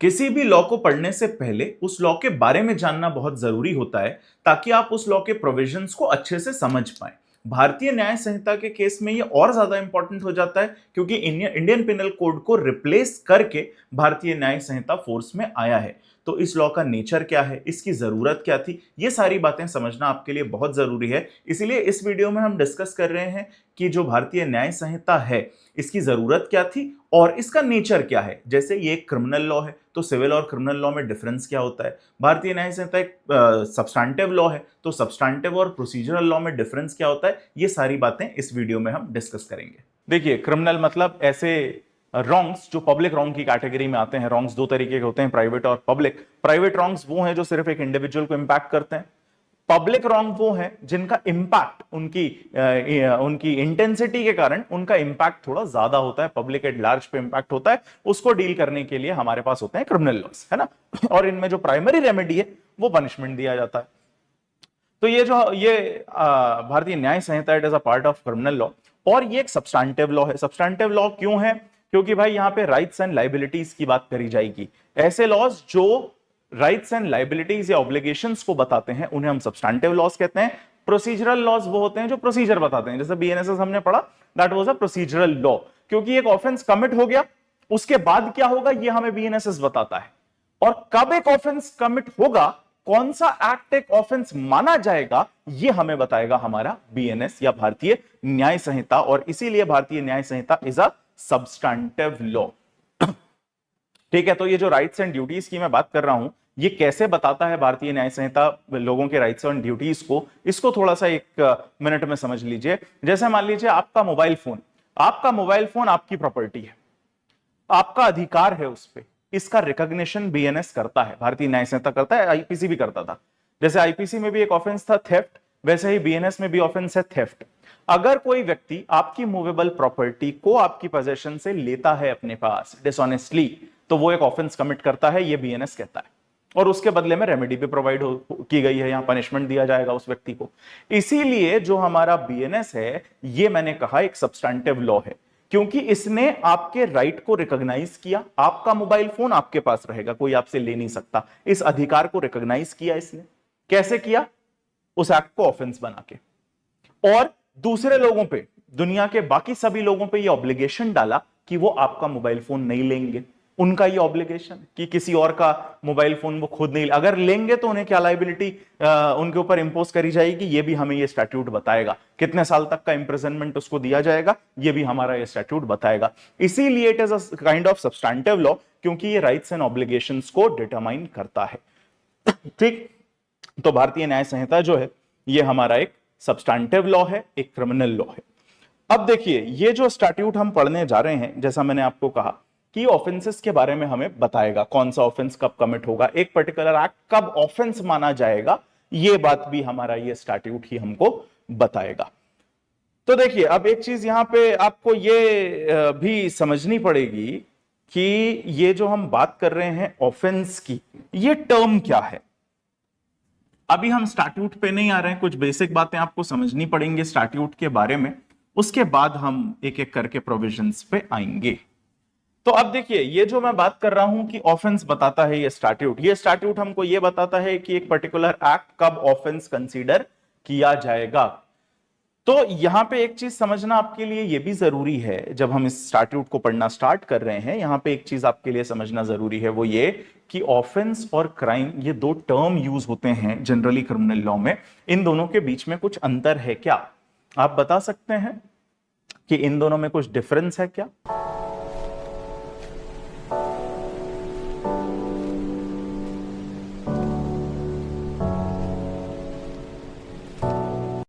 किसी भी लॉ को पढ़ने से पहले उस लॉ के बारे में जानना बहुत जरूरी होता है ताकि आप उस लॉ के प्रोविजंस को अच्छे से समझ पाएं। भारतीय न्याय संहिता के केस में ये और ज्यादा इंपॉर्टेंट हो जाता है क्योंकि इंडियन पिनल कोड को रिप्लेस करके भारतीय न्याय संहिता फोर्स में आया है। तो इस लॉ का नेचर क्या है, इसकी जरूरत क्या थी, ये सारी बातें समझना आपके लिए बहुत जरूरी है। इसीलिए इस वीडियो में हम डिस्कस कर रहे हैं कि जो भारतीय न्याय संहिता है इसकी जरूरत क्या थी और इसका नेचर क्या है। जैसे ये एक क्रिमिनल लॉ है तो सिविल और क्रिमिनल लॉ में डिफरेंस क्या होता है। भारतीय न्याय संहिता एक सब्सटैंटिव लॉ है तो सब्सटैंटिव और प्रोसीजरल लॉ में डिफरेंस क्या होता है, ये सारी बातें इस वीडियो में हम डिस्कस करेंगे। देखिए, क्रिमिनल मतलब ऐसे रॉन्ग्स जो पब्लिक रॉन्ग की कैटेगरी में आते हैं। रॉन्ग्स दो तरीके के होते हैं, प्राइवेट और पब्लिक। प्राइवेट रॉन्ग्स वो हैं जो सिर्फ एक इंडिविजुअल को इंपैक्ट करते हैं। पब्लिक रॉन्ग वो है जिनका इंपैक्ट उनकी इंटेंसिटी के कारण उनका इंपैक्ट थोड़ा ज्यादा होता है, पब्लिक एट लार्ज पे इंपैक्ट होता है। उसको डील करने के लिए हमारे पास होते हैं क्रिमिनल लॉस, है ना। और इनमें जो प्राइमरी रेमेडी है वो पनिशमेंट दिया जाता है। तो ये Bharatiya Nyaya Sanhita it is a part of criminal law और ये एक सब्सटैंटिव लॉ है। सब्सटैंटिव लॉ क्यों है? क्योंकि भाई यहां पे राइट्स एंड लाइबिलिटीज की बात करी जाएगी। ऐसे लॉज जो राइट्स एंड लाइबिलिटीज या ऑब्लिगेशंस को बताते हैं उन्हें हम सब्सटैंटिव लॉज कहते हैं। प्रोसीजरल लॉज वो होते हैं जो प्रोसीजर बताते हैं, जैसे बीएनएसएस हमने पढ़ा, that was a procedural law. क्योंकि एक ऑफेंस कमिट हो गया, उसके बाद क्या होगा ये हमें बीएनएसएस बताता है। और कब एक ऑफेंस कमिट होगा, कौन सा एक्ट एक ऑफेंस माना जाएगा, ये हमें बताएगा हमारा बीएनएस या भारतीय न्याय संहिता। और इसीलिए भारतीय न्याय संहिता इज अ सब्सटैंटिव लॉ। ठीक है, तो ये जो राइट्स एंड ड्यूटीज की मैं बात कर रहा हूं, ये कैसे बताता है भारतीय न्याय संहिता लोगों के राइट्स एंड ड्यूटीज को, इसको थोड़ा सा एक मिनट में समझ लीजिए। जैसे मान लीजिए आपका मोबाइल फोन आपकी प्रॉपर्टी है, आपका अधिकार है उस पर, इसका रिकॉग्निशन बीएनएस करता है, भारतीय न्याय संहिता करता है, आईपीसी भी करता था। जैसे आईपीसी में भी एक ऑफेंस था थेफ्ट, वैसे ही बीएनएस में भी ऑफेंस है थेफ्ट। अगर कोई व्यक्ति आपकी मूवेबल प्रॉपर्टी को आपकी पोजेशन से लेता है अपने पास डिसऑनेस्टली, तो वो एक ऑफेंस कमिट करता है, ये बीएनएस कहता है। और उसके बदले में रेमेडी भी प्रोवाइड की गई है, यहां पनिशमेंट दिया जाएगा उस व्यक्ति को। इसीलिए जो हमारा बीएनएस है, ये मैंने कहा एक सब्सटैंटिव लॉ है, क्योंकि इसने आपके राइट को रिकॉग्नाइज किया। आपका मोबाइल फोन आपके पास रहेगा, कोई आपसे ले नहीं सकता। इस अधिकार को रिकॉग्नाइज किया इसने। कैसे किया? उस एक्ट को ऑफेंस बना के। और दूसरे लोगों पे, दुनिया के बाकी सभी लोगों पे ये ऑब्लिगेशन डाला कि वो आपका मोबाइल फोन नहीं लेंगे। उनका ये ऑब्लिगेशन कि किसी और का मोबाइल फोन वो खुद नहीं, अगर लेंगे तो उन्हें क्या लाइबिलिटी उनके ऊपर इंपोज करी जाएगी, ये भी हमें ये स्टैट्यूट बताएगा। कितने साल तक का इंप्रिजनमेंट उसको दिया जाएगा, ये भी हमारा ये स्टैट्यूट बताएगा। इसीलिए it is a kind of substantive law, क्योंकि ये राइट्स एंड ऑब्लिगेशंस को डिटरमाइन करता है। ठीक, तो भारतीय न्याय संहिता जो है ये हमारा एक सब्सटैंटिव लॉ है, एक क्रिमिनल लॉ है। अब देखिए, ये जो स्टैट्यूट हम पढ़ने जा रहे हैं, जैसा मैंने आपको कहा कि ऑफेंसेस के बारे में हमें बताएगा, कौन सा ऑफेंस कब कमिट होगा, एक पर्टिकुलर एक्ट कब ऑफेंस माना जाएगा, ये बात भी हमारा ये स्टैट्यूट ही हमको बताएगा। तो देखिए, अब एक चीज यहां पे आपको ये भी समझनी पड़ेगी कि ये जो हम बात कर रहे हैं ऑफेंस की, ये टर्म क्या है। अभी हम स्टैट्यूट पे नहीं आ रहे हैं, कुछ बेसिक बातें आपको समझनी पड़ेंगी स्टैट्यूट के बारे में, उसके बाद हम एक एक करके प्रोविजंस पे आएंगे। तो अब देखिए, ये जो मैं बात कर रहा हूं कि ऑफेंस बताता है ये स्टैट्यूट हमको ये बताता है कि एक पर्टिकुलर एक्ट कब ऑफेंस कंसीडर किया जाएगा। तो यहां पे एक चीज समझना आपके लिए ये भी जरूरी है, जब हम इस स्टैट्यूट को पढ़ना स्टार्ट कर रहे हैं, यहां पे एक चीज आपके लिए समझना जरूरी है, वो ये कि ऑफेंस और क्राइम ये दो टर्म यूज होते हैं जनरली क्रिमिनल लॉ में। इन दोनों के बीच में कुछ अंतर है क्या? आप बता सकते हैं कि इन दोनों में कुछ डिफरेंस है क्या?